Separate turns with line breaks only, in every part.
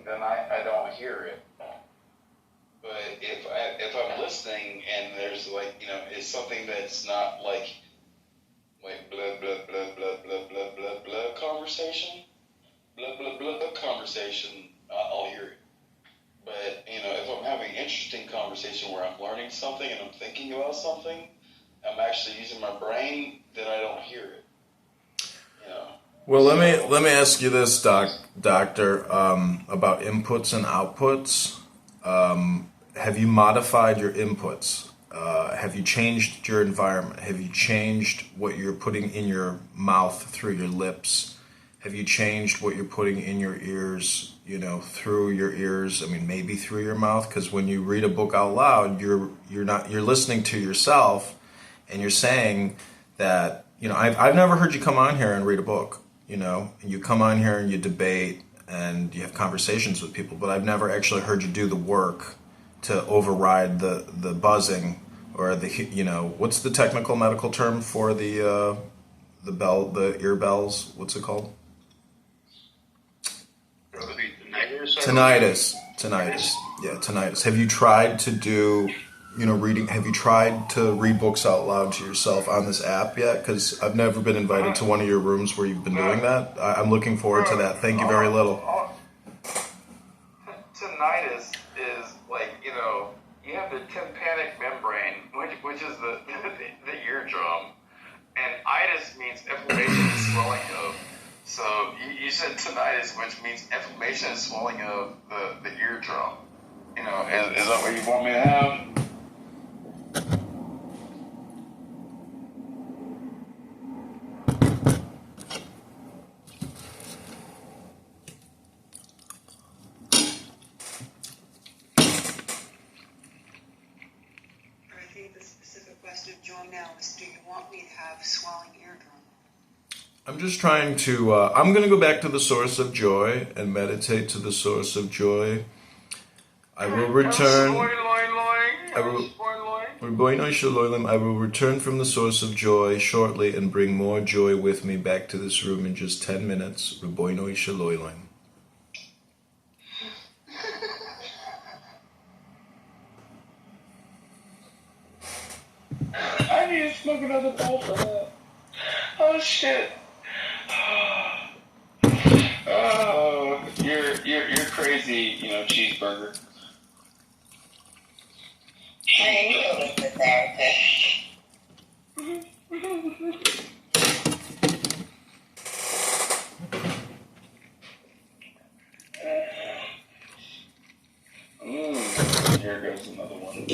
then I don't hear it. But if I'm listening and there's like, it's something that's not like blah blah blah blah blah blah blah blah conversation, blah blah blah blah conversation, I'll hear it. But if I'm having an interesting conversation where I'm learning something and I'm thinking about something, I'm actually using my brain, then I don't hear it.
Well, let me ask you this, Doctor, about inputs and outputs. Have you modified your inputs? Have you changed your environment? Have you changed what you're putting in your mouth through your lips? Have you changed what you're putting in your ears, through your ears? I mean, maybe through your mouth, because when you read a book out loud, you're listening to yourself, and you're saying that, I've never heard you come on here and read a book, and you come on here and you debate and you have conversations with people, but I've never actually heard you do the work to override the buzzing or what's the technical medical term for the ear bells? What's it called? Tinnitus. Yeah, tinnitus. Have you tried to do, reading? Have you tried to read books out loud to yourself on this app yet? Because I've never been invited to one of your rooms where you've been doing that. I'm looking forward to that. Thank you very little.
Tinnitus is like, you have the tympanic membrane, which is the eardrum, and itis means inflammation and swelling of. So you said tinnitus, which means inflammation and swelling of the eardrum. Is that what you want me to have?
I think the specific question of Joy now is, do you want me to have swelling eardrum?
I'm just trying to, I'm going to go back to the source of joy and meditate to the source of joy. I will return. I will return from the source of joy shortly and bring more joy with me back to this room in just 10 minutes.
I need to smoke another bowl for that. Oh shit. Oh, you're crazy, cheeseburger.
I know the therapist.
Here goes another one.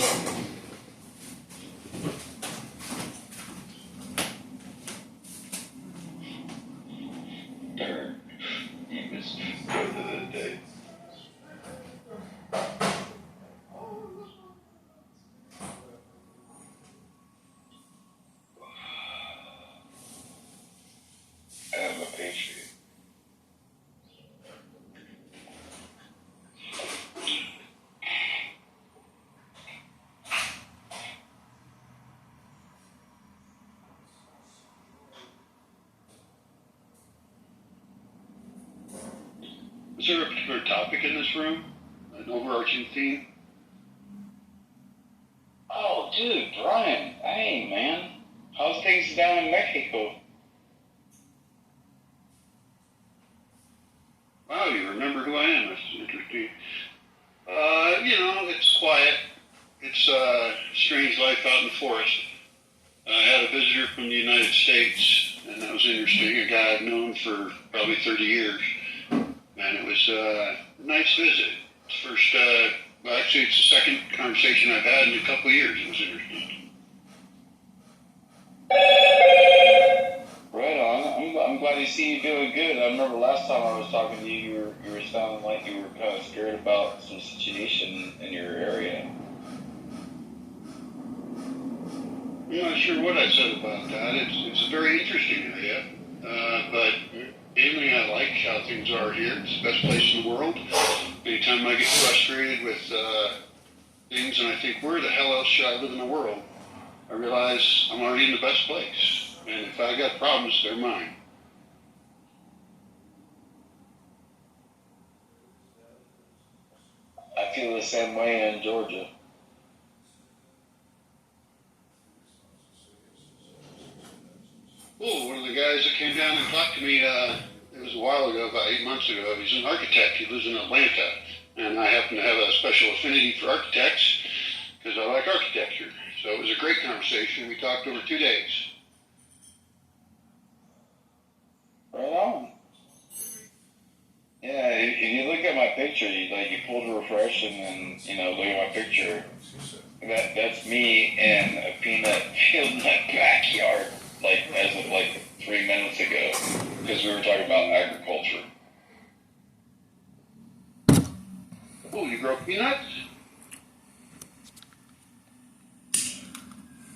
Is there a particular topic in this room? An overarching theme?
Oh, dude, Brian. Hey, man. How's things down in Mexico?
Wow, you remember who I am. That's interesting. It's quiet. It's a strange life out in the forest. I had a visitor from the United States, and that was interesting. A guy I've known for probably 30 years. And it was a nice visit. It's the second conversation I've had in a couple of years. It was interesting.
Right on. I'm glad to see you doing good. I remember last time I was talking to you, you were sounding like you were kind of scared about some situation in your area.
I'm not sure what I said about that. It's a very interesting area, but mainly I like how things are here. It's the best place in the world. Anytime I get frustrated with things and I think, where the hell else should I live in the world? I realize I'm already in the best place. And if I got problems, they're mine.
feel the same way in Georgia.
Oh, one of the guys that came down and talked to me, it was a while ago, about 8 months ago. He's an architect. He lives in Atlanta. And I happen to have a special affinity for architects because I like architecture. So it was a great conversation. We talked over 2 days.
Right on. Yeah, if you look at my picture, you pull to refresh and then, look at my picture. That's me in a peanut field in my backyard, as of 3 minutes ago, because we were talking about agriculture.
Oh, you grow peanuts?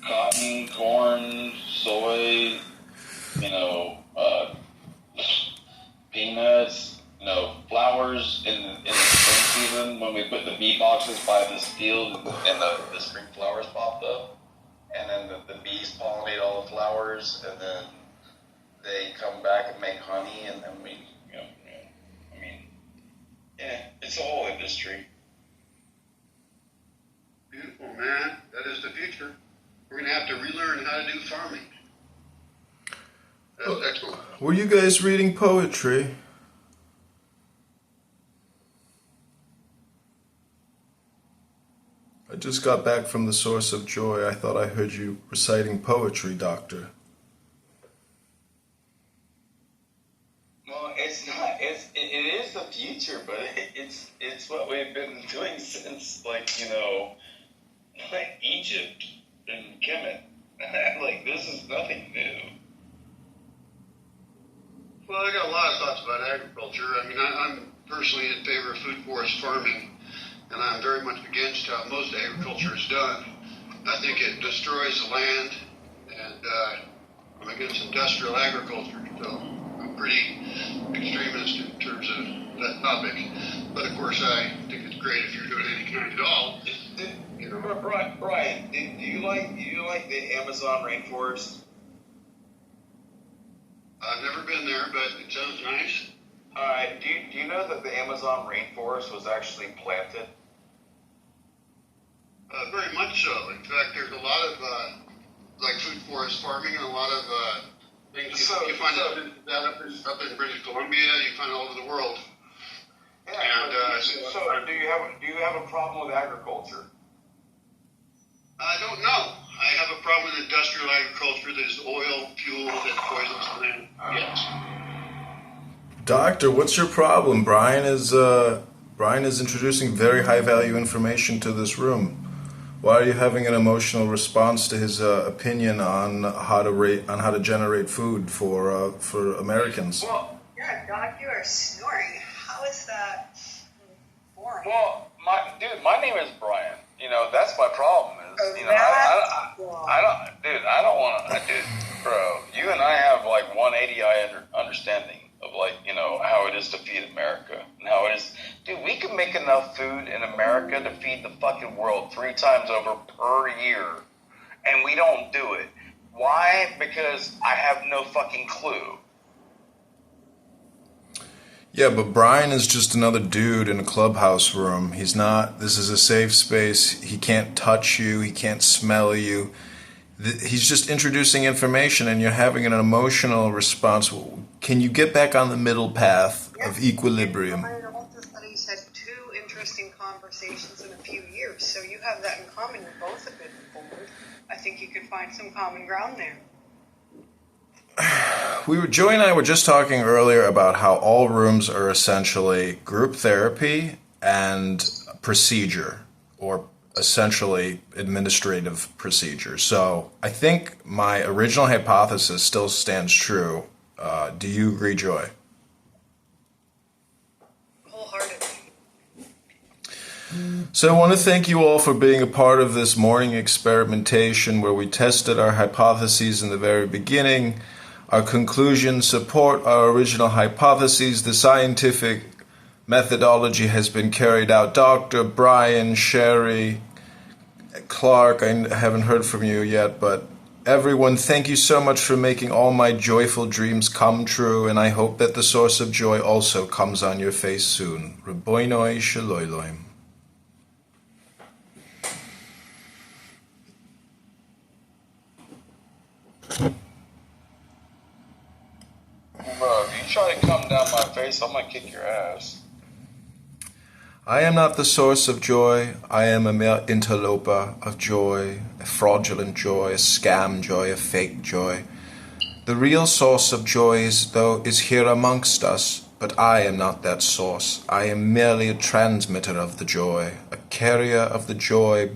Cotton, corn, soy, peanuts, flowers in the spring season when we put the bee boxes by this field and the spring flowers popped up. And then the bees pollinate all the flowers and then they come back and make honey and then we, it's a whole industry.
Beautiful, man. That is the future. We're going to have to relearn how to do farming. That's excellent.
Were you guys reading poetry? I just got back from the Source of Joy. I thought I heard you reciting poetry, Doctor.
Well, it's not. It is the future, but it's what we've been doing since Egypt and Kemet. This is nothing new.
Well, I got a lot of thoughts about agriculture. I'm personally in favor of food forest farming, and I'm very much against how most agriculture is done. I think it destroys the land, and I'm against industrial agriculture, so I'm pretty extremist in terms of that topic. But of course, I think it's great if you're doing any kind at all.
Brian, do you like the Amazon rainforest?
I've never been there, but it sounds nice.
All right. Do you know that the Amazon rainforest was actually planted?
Very much so. In fact, there's a lot of food forest farming and a lot of things you find up in British Columbia. You find all over the world.
Yeah. And, do you have a problem with agriculture?
I don't know. I have a problem with industrial agriculture that is oil fuel that poisons the land. Yes.
Doctor, what's your problem? Brian is introducing very high value information to this room. Why are you having an emotional response to his opinion on how to generate food for Americans?
Well, yeah, Doc, you are snoring. How is that boring?
Well, my name is Brian. That's my problem. I don't want to, bro. You and I have 180 understanding of how it is to feed America and how it is. Dude, we can make enough food in America to feed the fucking world 3 times over per year, and we don't do it. Why? Because I have no fucking clue.
Yeah, but Brian is just another dude in a clubhouse room. He's not. This is a safe space. He can't touch you. He can't smell you. He's just introducing information, and you're having an emotional response. Can you get back on the middle path of equilibrium?
I also studies had 2 interesting conversations in a few years, so you have that in common. You both have been forward. I think you could find some common ground there.
Joy and I were just talking earlier about how all rooms are essentially group therapy and procedure, or essentially administrative procedure. So I think my original hypothesis still stands true. Do you agree, Joy?
Wholeheartedly.
So I want to thank you all for being a part of this morning experimentation where we tested our hypotheses in the very beginning. Our conclusions support our original hypotheses. The scientific methodology has been carried out. Dr. Brian, Sherry, Clark, I haven't heard from you yet, but everyone, thank you so much for making all my joyful dreams come true, and I hope that the source of joy also comes on your face soon. Reboinoi Shaloiloim.
come down my face, I'm gonna kick your ass.
I am not the source of joy. I am a mere interloper of joy, a fraudulent joy, a scam joy, a fake joy. The real source of joy is here amongst us, but I am not that source. I am merely a transmitter of the joy, a carrier of the joy,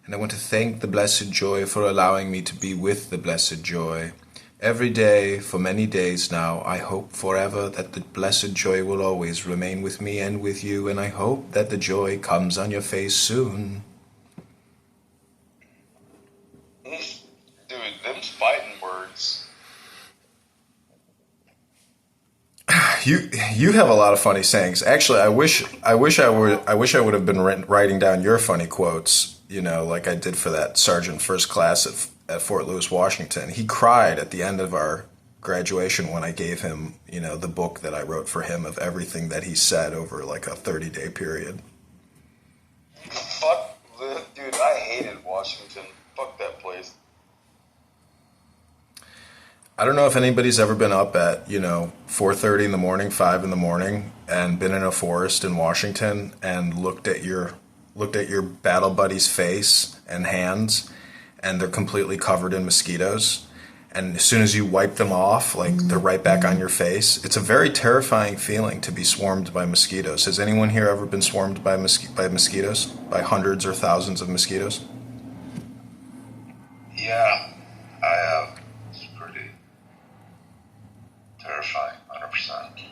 and I want to thank the blessed joy for allowing me to be with the blessed joy. Every day, for many days now, I hope forever that the blessed joy will always remain with me and with you, and I hope that the joy comes on your face soon.
Dude, them's fighting words.
You have a lot of funny sayings. Actually, I wish I would have been writing down your funny quotes. You know, like I did for that Sergeant First Class at Fort Lewis, Washington. He cried at the end of our graduation when I gave him, you know, the book that I wrote for him of everything that he said over like a 30-day period.
Dude, I hated Washington. Fuck that place.
I don't know if anybody's ever been up at, 4:30 in the morning, 5 in the morning, and been in a forest in Washington and looked at your battle buddy's face and hands, and they're completely covered in mosquitoes. And as soon as you wipe them off, like they're right back on your face. It's a very terrifying feeling to be swarmed by mosquitoes. Has anyone here ever been swarmed by mosquitoes? By hundreds or thousands of mosquitoes?
Yeah, I have. It's pretty terrifying, 100%.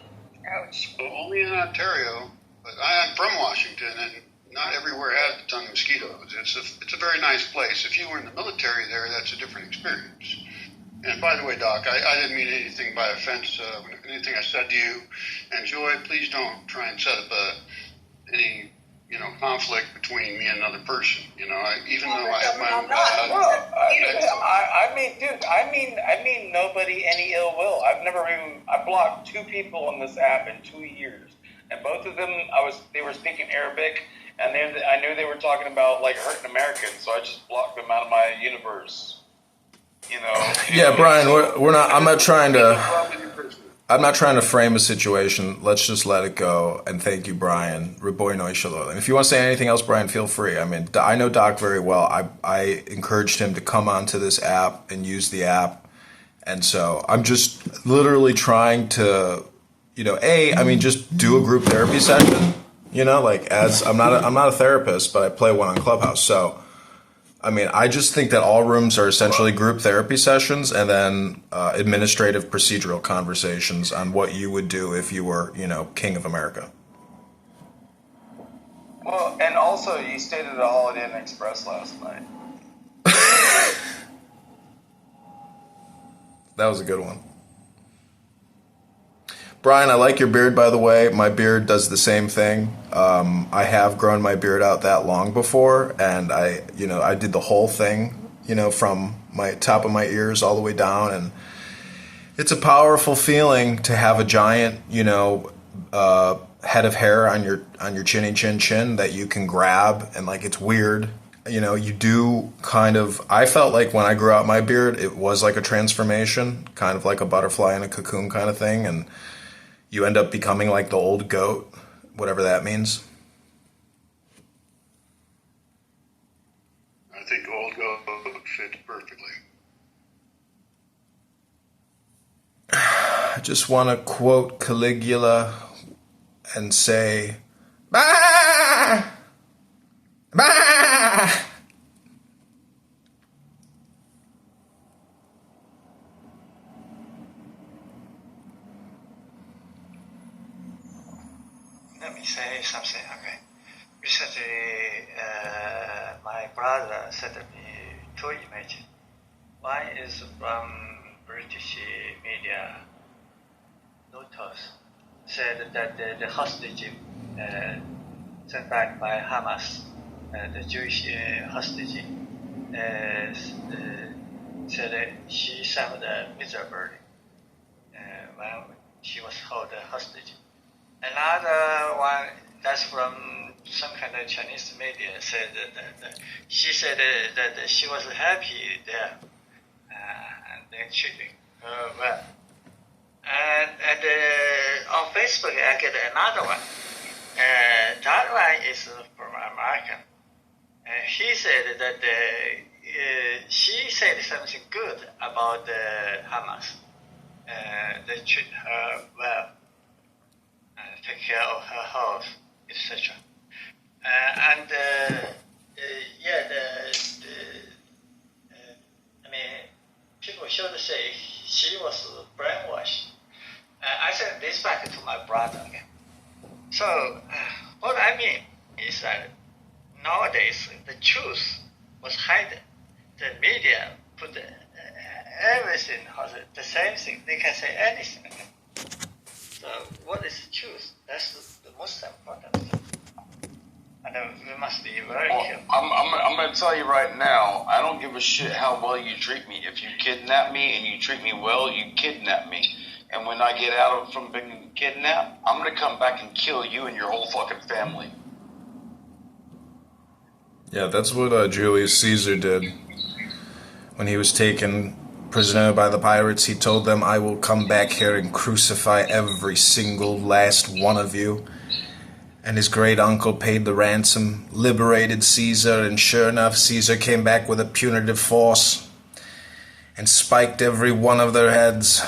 Ouch.
Well, only in Ontario, but I'm from Washington, and not everywhere has a ton of mosquitoes. It's a very nice place. If you were in the military there, that's a different experience. And by the way, Doc, I didn't mean anything by offense. Anything I said to you, and Joy, please don't try and set up any conflict between me and another person. Even though I have my own.
I mean nobody any ill will. I blocked 2 people on this app in 2 years, and both of them they were speaking Arabic, and I knew they were talking about like hurting Americans, so I just blocked them out of my universe.
Yeah, Brian, we're not. I'm not trying to frame a situation. Let's just let it go. And thank you, Brian. Riboy no Shalom. And if you want to say anything else, Brian, feel free. I mean, I know Doc very well. I encouraged him to come onto this app and use the app. And so I'm just literally trying to, just do a group therapy session. As I'm not a therapist, but I play one on Clubhouse. So, I just think that all rooms are essentially group therapy sessions and then administrative procedural conversations on what you would do if you were, King of America.
Well, and also you stayed at a Holiday Inn Express last night.
That was a good one. Brian, I like your beard, by the way. My beard does the same thing. I have grown my beard out that long before, and I did the whole thing, from my top of my ears all the way down, and it's a powerful feeling to have a giant, head of hair on your chinny chin that you can grab, and like it's weird. You do kind of. I felt like when I grew out my beard, it was like a transformation, kind of like a butterfly in a cocoon kind of thing, and you end up becoming like the old goat, whatever that means.
I think old goat fits perfectly.
I just want to quote Caligula and say, "Bah! Bah!"
Let me say something, okay? Recently, my brother sent me 2 images. One is from British media, Lotus, said that the hostage sent back by Hamas, the Jewish hostage, said she suffered miserably when she was held hostage. Another one that's from some kind of Chinese media said that she said that she was happy there and they're treating her well. And on Facebook, I get another one. That one is from American. He said that she said something good about Hamas. They treat her well, take care of her house, etc. People should say she was brainwashed. I sent this back to my brother again. So what I mean is that nowadays the truth was hidden. The media put everything, the same thing. They can say anything. So what is the truth? That's the most important thing. And we must be very careful.
I'm going to tell you right now, I don't give a shit how well you treat me. If you kidnap me and you treat me well, you kidnap me. And when I get out from being kidnapped, I'm going to come back and kill you and your whole fucking family.
Yeah, that's what Julius Caesar did. When he was taken prisoner by the pirates, he told them, I will come back here and crucify every single last one of you. And his great uncle paid the ransom, liberated Caesar, and sure enough, Caesar came back with a punitive force and spiked every one of their heads.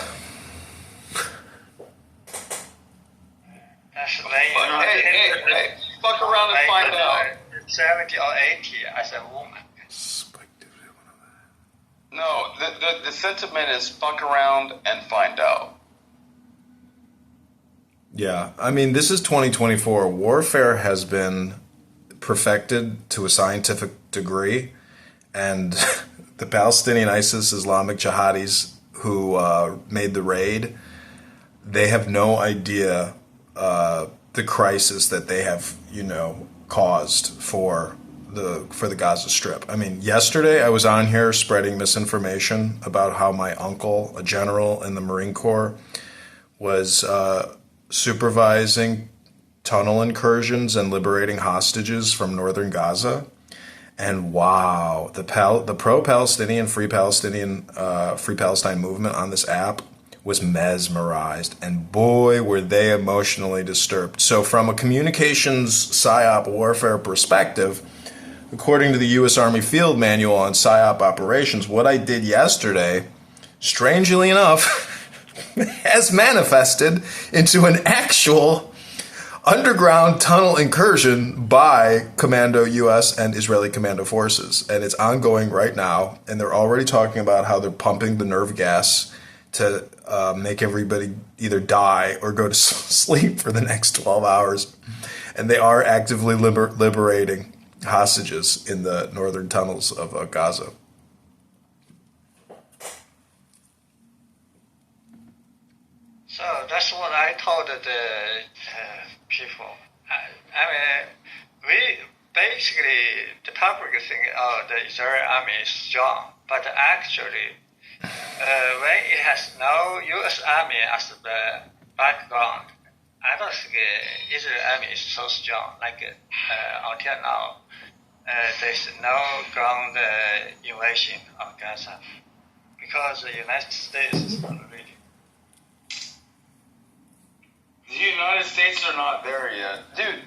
Hey, fuck around and find out.
70 or 80 as a woman.
Spiked every one of them.
No, the sentiment is fuck around and find out.
Yeah, I mean, this is 2024. Warfare has been perfected to a scientific degree, and the Palestinian ISIS Islamic jihadis who made the raid, they have no idea the crisis that they have, caused for the Gaza Strip. I mean, yesterday I was on here spreading misinformation about how my uncle, a general in the Marine Corps, was supervising tunnel incursions and liberating hostages from northern Gaza. And wow, the pro-Palestinian, Free Palestine movement on this app was mesmerized, and boy, were they emotionally disturbed. So from a communications PSYOP warfare perspective, according to the U.S. Army Field Manual on PSYOP operations, what I did yesterday, strangely enough, has manifested into an actual underground tunnel incursion by Commando U.S. and Israeli Commando forces. And it's ongoing right now, and they're already talking about how they're pumping the nerve gas to make everybody either die or go to sleep for the next 12 hours. And they are actively liberating hostages in the northern tunnels of Gaza.
So that's what I told the people. The public think, the Israeli army is strong, but actually, when it has no U.S. army as the background, I don't think Israeli army is so strong. Until now, there's no ground invasion of Gaza because the United States is not ready.
The United States are not there yet. Dude,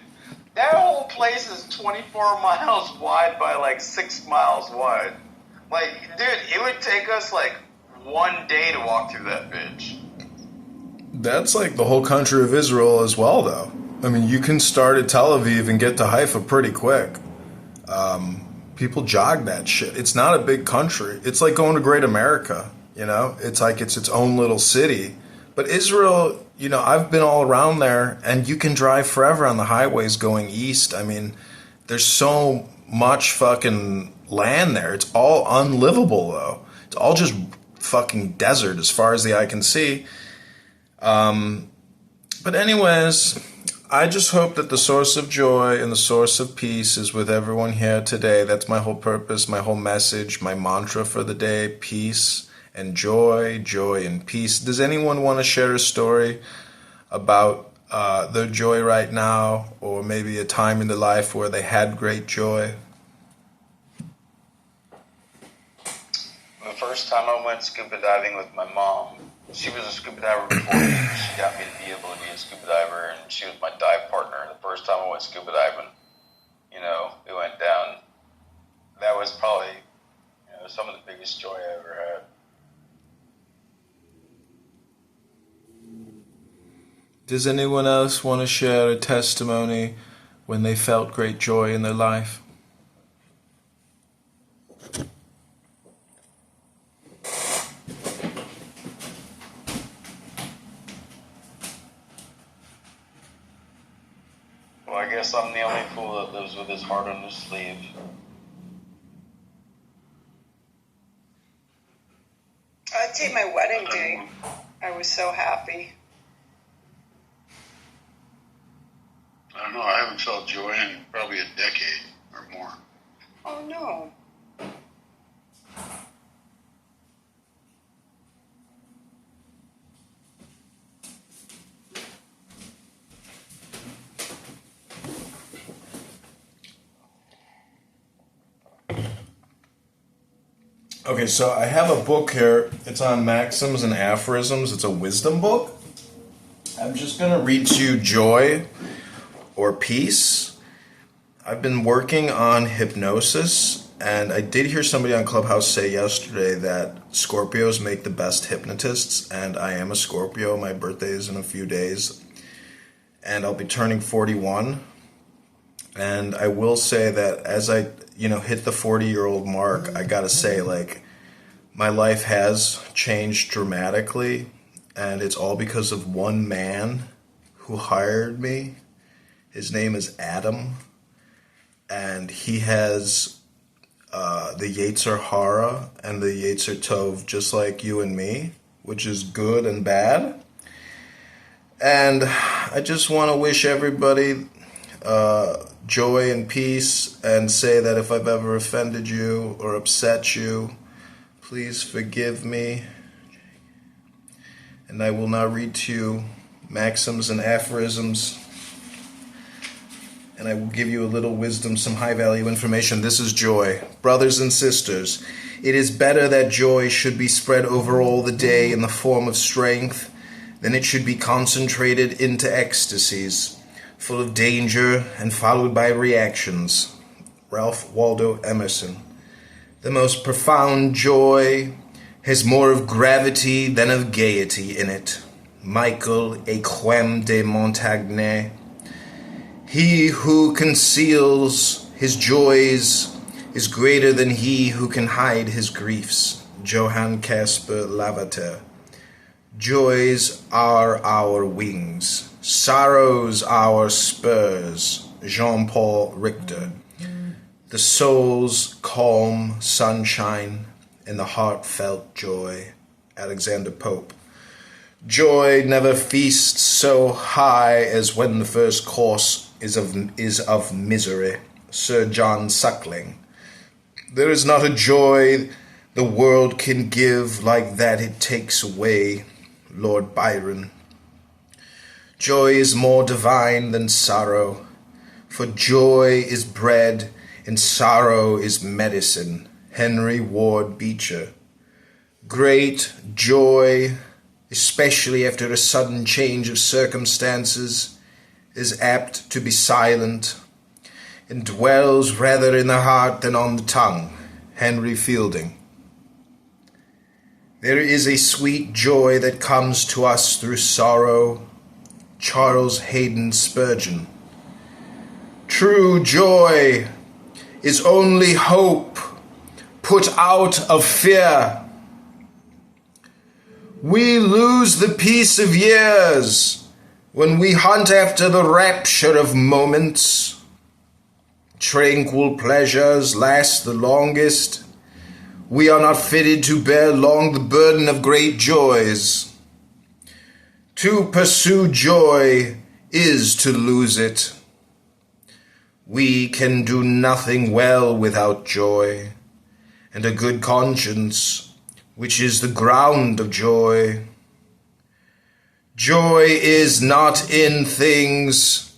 that whole place is 24 miles wide by 6 miles wide. Dude, it would take us 1 day to walk through that bitch.
That's like the whole country of Israel as well, though. I mean, you can start at Tel Aviv and get to Haifa pretty quick. People jog that shit. It's not a big country. It's like going to Great America, It's like it's its own little city. But Israel, I've been all around there, and you can drive forever on the highways going east. I mean, there's so much fucking land there. It's all unlivable, though. It's all just fucking desert as far as the eye can see. But anyways, I just hope that the source of joy and the source of peace is with everyone here today. That's my whole purpose, my whole message, my mantra for the day: peace and joy, joy and peace. Does anyone want to share a story about their joy right now, or maybe a time in their life where they had great joy?
The first time I went scuba diving with my mom,
she was a scuba diver before me. She got me to be able to be a scuba diver, and she was my dive partner. The first time I went scuba diving, it went down. That was probably, some of the biggest joy I ever had.
Does anyone else want to share a testimony when they felt great joy in their life?
Well, I guess I'm the only fool that lives with his heart on his sleeve.
I'd say my wedding day. I was so happy.
I don't know. I haven't felt joy in probably a decade or more.
Oh no.
Okay, so I have a book here. It's on maxims and aphorisms. It's a wisdom book. I'm just going to read to you joy or peace. I've been working on hypnosis, and I did hear somebody on Clubhouse say yesterday that Scorpios make the best hypnotists, and I am a Scorpio. My birthday is in a few days, and I'll be turning 41. And I will say that as I, hit the 40-year-old mark, I gotta say, my life has changed dramatically, and it's all because of one man who hired me. His name is Adam, and he has the Yetzer Hara and the Yetzer Tov, just like you and me, which is good and bad. And I just want to wish everybody joy and peace, and say that if I've ever offended you or upset you, please forgive me. And I will now read to you maxims and aphorisms, and I will give you a little wisdom, some high value information. This is joy. Brothers and sisters, it is better that joy should be spread over all the day in the form of strength than it should be concentrated into ecstasies, full of danger and followed by reactions. Ralph Waldo Emerson. The most profound joy has more of gravity than of gaiety in it. Michael Equem de Montaigne. He who conceals his joys is greater than he who can hide his griefs. Johann Caspar Lavater. Joys are our wings, sorrows our spurs. Jean-Paul Richter. The soul's calm sunshine and the heartfelt joy. Alexander Pope. Joy never feasts so high as when the first course is of misery. Sir John Suckling. There is not a joy the world can give like that it takes away. Lord Byron. Joy is more divine than sorrow, for joy is bread and sorrow is medicine. Henry Ward Beecher. Great joy, especially after a sudden change of circumstances, is apt to be silent and dwells rather in the heart than on the tongue. Henry Fielding. There is a sweet joy that comes to us through sorrow. Charles Haddon Spurgeon. True joy is only hope put out of fear. We lose the peace of years when we hunt after the rapture of moments. Tranquil pleasures last the longest. We are not fitted to bear long the burden of great joys. To pursue joy is to lose it. We can do nothing well without joy, and a good conscience, which is the ground of joy. Joy is not in things,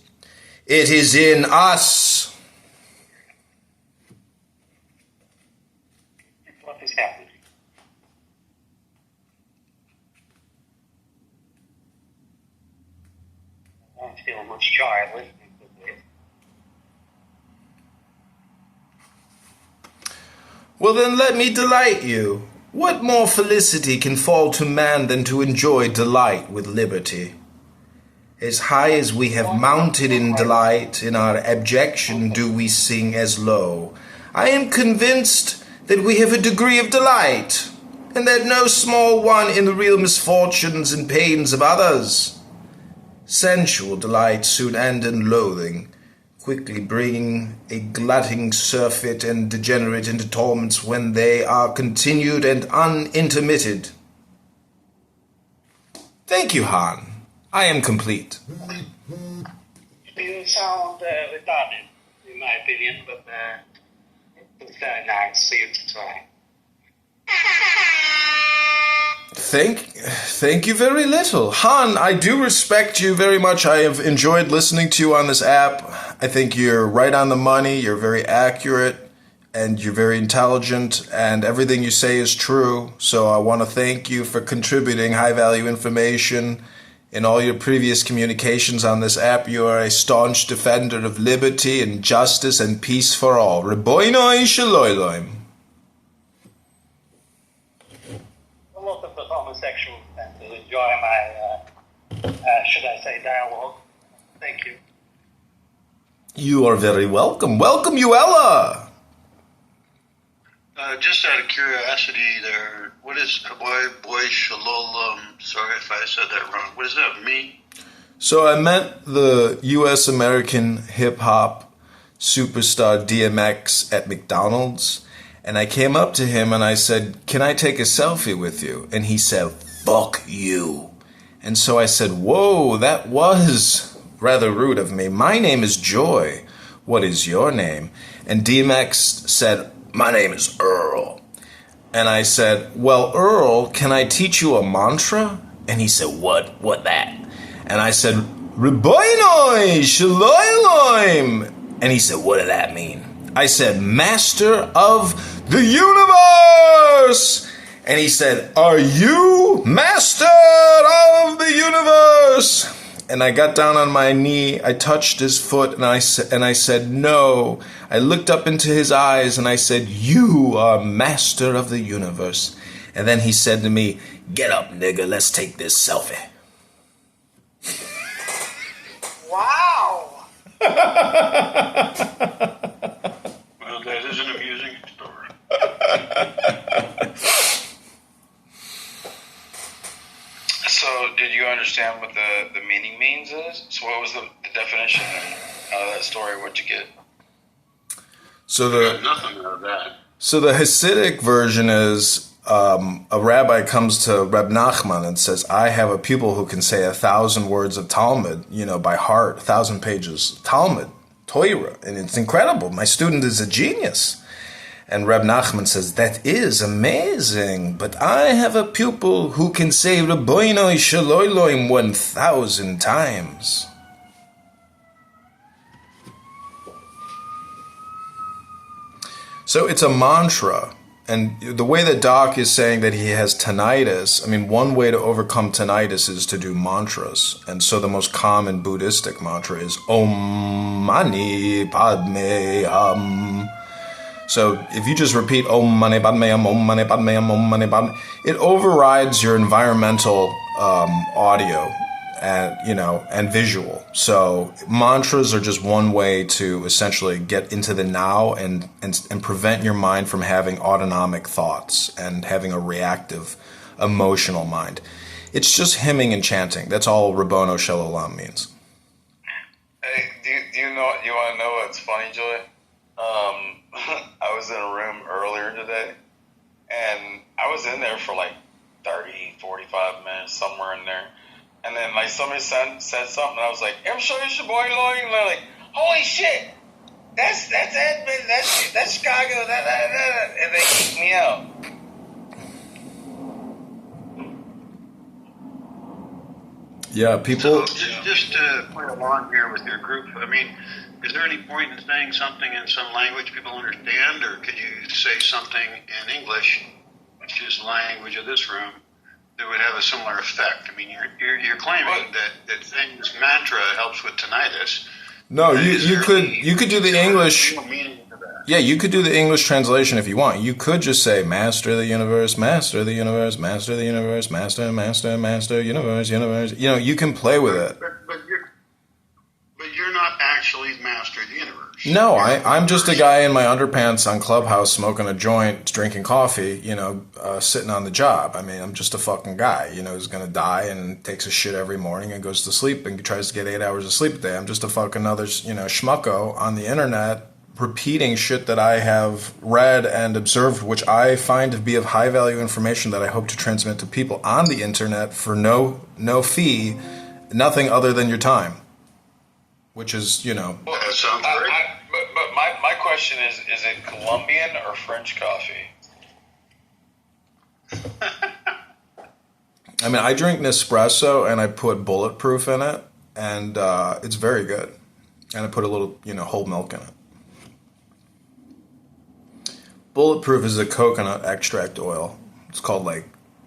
it is in us.
What is happening?
feel much joy listening to this.
Well, then let me delight you. What more felicity can fall to man than to enjoy delight with liberty? As high as we have mounted in delight, in our abjection do we sing as low. I am convinced that we have a degree of delight, and that no small one in the real misfortunes and pains of others. Sensual delight soon end in loathing, quickly bringing a glutting surfeit and degenerate into torments when they are continued and unintermitted. Thank you, Han. I am complete.
You sound retarded, in my opinion, but it's nice for you to try.
Thank you very little. Han, I do respect you very much. I have enjoyed listening to you on this app. I think you're right on the money, you're very accurate, and you're very intelligent, and everything you say is true. So I want to thank you for contributing high-value information in all your previous communications on this app. You are a staunch defender of liberty and justice and peace for all. Reboinoi shaloiloim.
A lot of the homosexuals tend to enjoy my, should I say, dialogue. Thank you.
You are very welcome. Welcome, Uella.
Just out of curiosity there, what is boy shalom? Sorry if I said that wrong. What does that mean?
So I met the U.S. American hip-hop superstar DMX at McDonald's, and I came up to him and I said, "Can I take a selfie with you?" And he said, "Fuck you." And so I said, "Whoa, that was rather rude of me. My name is Joy. What is your name?" And DMX said, "My name is Earl." And I said, "Well, Earl, can I teach you a mantra?" And he said, What that?" And I said, "Reboinoi shaloiloim." And he said, "What did that mean?" I said, "Master of the universe." And he said, "Are you master of the universe?" And I got down on my knee, I touched his foot, and I said, "No." I looked up into his eyes, and I said, "You are master of the universe." And then he said to me, "Get up, nigga, let's take this selfie."
Wow.
Well, that is an amusing story.
So, did you understand what the meaning means is? So, what was the definition out of that story? What'd you get?
So
Nothing out of that.
So the Hasidic version is a rabbi comes to Reb Nachman and says, "I have a pupil who can say 1,000 words of Talmud, by heart, 1,000 pages Talmud, Torah, and it's incredible. My student is a genius." And Reb Nachman says, "That is amazing, but I have a pupil who can say Reboinoi shaloiloim 1,000 times." So it's a mantra. And the way that Doc is saying that he has tinnitus, one way to overcome tinnitus is to do mantras. And so the most common Buddhistic mantra is Om Mani Padme Hum. So if you just repeat Om Mani Padme Hum, Om Mani Padme Hum, Om Mani Padme, it overrides your environmental audio and visual. So mantras are just one way to essentially get into the now and prevent your mind from having autonomic thoughts and having a reactive, emotional mind. It's just hymning and chanting. That's all Rabono Shel Olam means.
Hey, do you want to know what's funny, Joy? I was in a room earlier today, and I was in there for like 30, 45 minutes, somewhere in there. And then somebody said something, and I was like, "I'm sure it's your boy Lloyd." And they're like, "Holy shit, that's Edmund, that's Chicago, and they kicked me out.
Yeah, people.
So just to play along here with your group, is there any point in saying something in some language people understand, or could you say something in English, which is the language of this room, that would have a similar effect. I mean, you're claiming that things mantra helps with tinnitus.
No, you could do the English. Yeah, you could do the English translation if you want. You could just say master the universe, master the universe, master the universe, master universe. You know, you can play with it.
But you're not actually master of the universe.
No, I'm just a guy in my underpants on Clubhouse smoking a joint, drinking coffee, you know, sitting on the job. I mean, I'm just a fucking guy, you know, who's going to die and takes a shit every morning and goes to sleep and tries to get 8 hours of sleep a day. I'm just a fucking other, you know, schmucko on the internet repeating shit that I have read and observed, which I find to be of high value information that I hope to transmit to people on the internet for no fee, nothing other than your time. Which is, you know...
Well, that sounds great.
But my question is it Colombian or French coffee?
I mean, I drink Nespresso and I put bulletproof in it, and it's very good. And I put a little, you know, whole milk in it. Bulletproof is a coconut extract oil. It's called, like,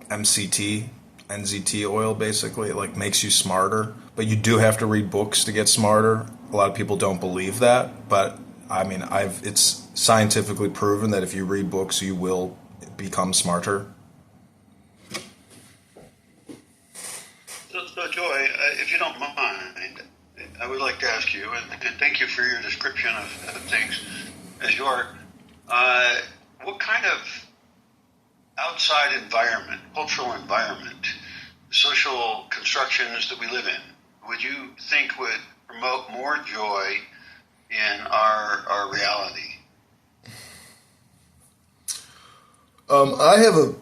MCT, NZT oil, basically. It, like, makes you smarter. But you do have to read books to get smarter. A lot of people don't believe that, but I mean, it's scientifically proven that if you read books, you will become smarter.
So Joy, if you don't mind, I would like to ask you, and thank you for your description of things as you are, what kind of outside environment, cultural environment, social constructions that we live in, would you think would promote more joy in our reality?
I have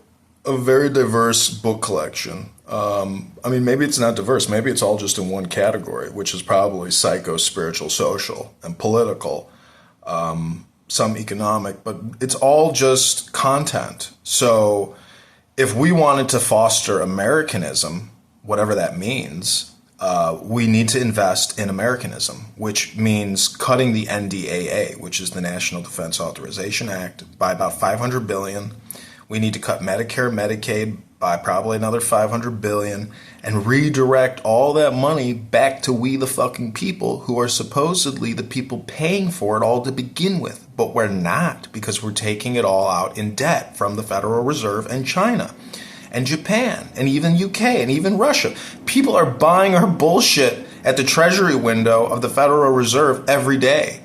a very diverse book collection. I mean, maybe it's not diverse. Maybe it's all just in one category, which is probably psycho, spiritual, social, and political, some economic, but it's all just content. So if we wanted to foster Americanism, whatever that means, we need to invest in Americanism, which means cutting the NDAA, which is the National Defense Authorization Act, by about $500 billion. We need to cut Medicare, Medicaid by probably another $500 billion and redirect all that money back to we the fucking people who are supposedly the people paying for it all to begin with. But we're not, because we're taking it all out in debt from the Federal Reserve and China and Japan and even UK and even Russia. People are buying our bullshit at the Treasury window of the Federal Reserve every day.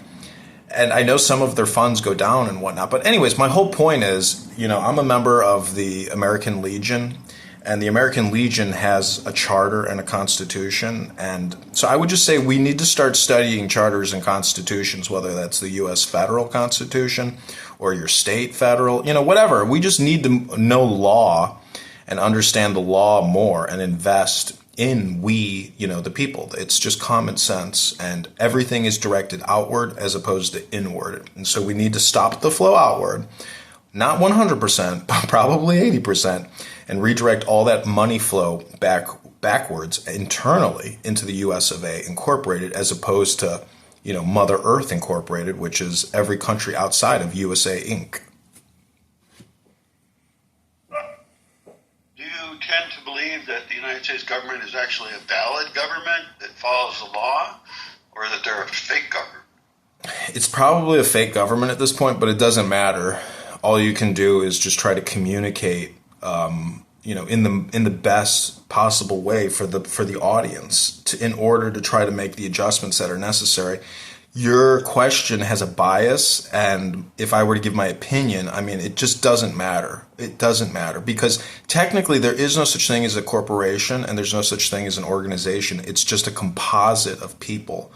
And I know some of their funds go down and whatnot. But anyways, my whole point is, you know, I'm a member of the American Legion, and the American Legion has a charter and a constitution. And so I would just say we need to start studying charters and constitutions, whether that's the U.S. federal constitution or your state federal, you know, whatever. We just need to know law and understand the law more and invest in we, you know, the people. It's just common sense, and everything is directed outward as opposed to inward. And so we need to stop the flow outward, not 100%, but probably 80%, and redirect all that money flow backwards internally into the US of A Incorporated, as opposed to, you know, Mother Earth Incorporated, which is every country outside of USA Inc.
Tend to believe that the United States government is actually a valid government that follows the law, or that they're a fake government?
It's probably a fake government at this point, but it doesn't matter. All you can do is just try to communicate, you know, in the best possible way for the audience, in order to try to make the adjustments that are necessary. Your question has a bias, and if I were to give my opinion, I mean, it just doesn't matter. It doesn't matter, because technically there is no such thing as a corporation, and there's no such thing as an organization. It's just a composite of people.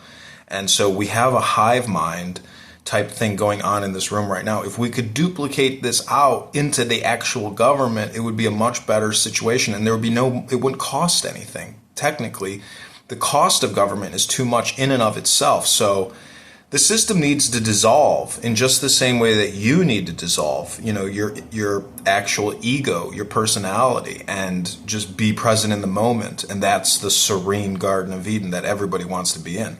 And so we have a hive mind type thing going on in this room right now. If we could duplicate this out into the actual government, it would be a much better situation, and there would be it wouldn't cost anything. Technically, the cost of government is too much in and of itself. So the system needs to dissolve in just the same way that you need to dissolve, you know, your actual ego, your personality, and just be present in the moment. And that's the serene Garden of Eden that everybody wants to be in,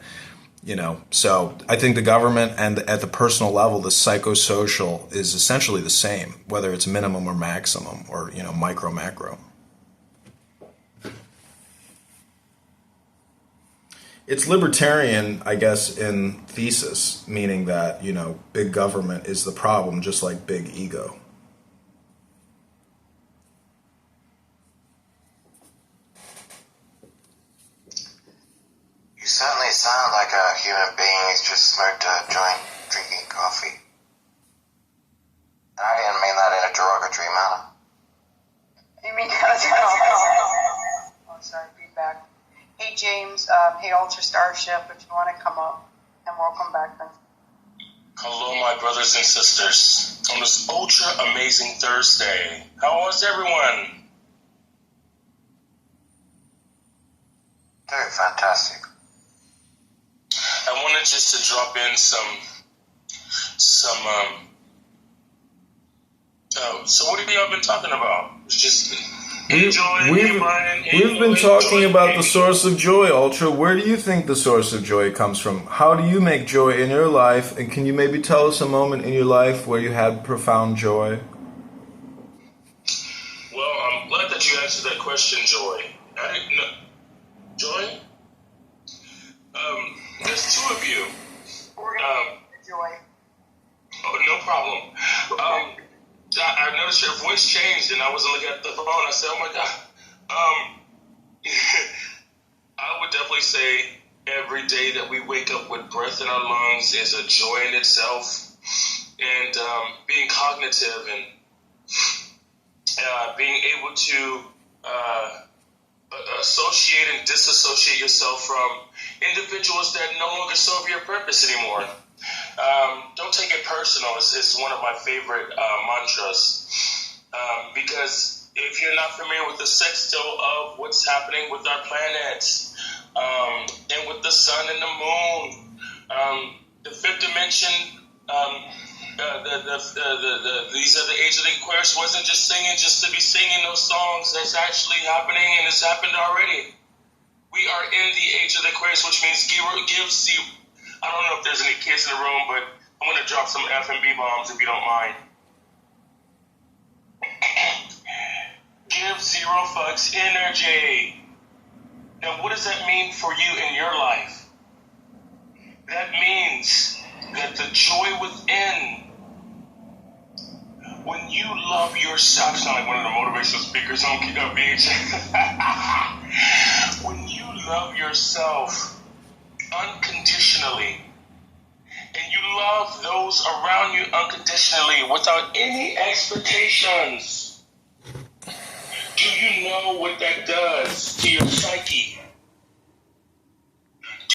you know. So I think the government and at the personal level, the psychosocial is essentially the same, whether it's minimum or maximum or, you know, micro, macro. It's libertarian, I guess, in thesis, meaning that, big government is the problem, just like big ego.
You certainly sound like a human being who's just smoked a joint drinking coffee. And I didn't mean that in a derogatory manner.
You mean oh, sorry, feedback. Hey, James. Hey, Ultra Starship, if you want to come up, and welcome back then.
Hello, my brothers and sisters. On this ultra amazing Thursday, how was everyone?
Dude, fantastic.
I wanted just to drop in some so what have y'all been talking about? It's just
We've been talking about the source of joy, Ultra. Where do you think the source of joy comes from? How do you make joy in your life? And can you maybe tell us a moment in your life where you had profound joy?
Well, I'm glad that you answered that question, Joy. I didn't know. Joy? There's two of you.
We're going to Joy.
Oh, no problem. I noticed your voice changed, and I wasn't looking at the phone. I said, "Oh my God." I would definitely say every day that we wake up with breath in our lungs is a joy in itself, and being cognitive and being able to associate and disassociate yourself from individuals that no longer serve your purpose anymore. Don't take it personal. It's one of my favorite mantras, because if you're not familiar with the sextile of what's happening with our planets, and with the sun and the moon, the fifth dimension, these are the age of the Aquarius wasn't just singing just to be singing those songs. That's actually happening, and it's happened already. We are in the age of the Aquarius, which means I don't know if there's any kids in the room, but I'm going to drop some F&B bombs if you don't mind. Give zero fucks energy. Now, what does that mean for you in your life? That means that the joy within, when you love yourself, I sound like one of the motivational speakers on BH. When you love yourself unconditionally, and you love those around you unconditionally without any expectations, do you know what that does to your psyche?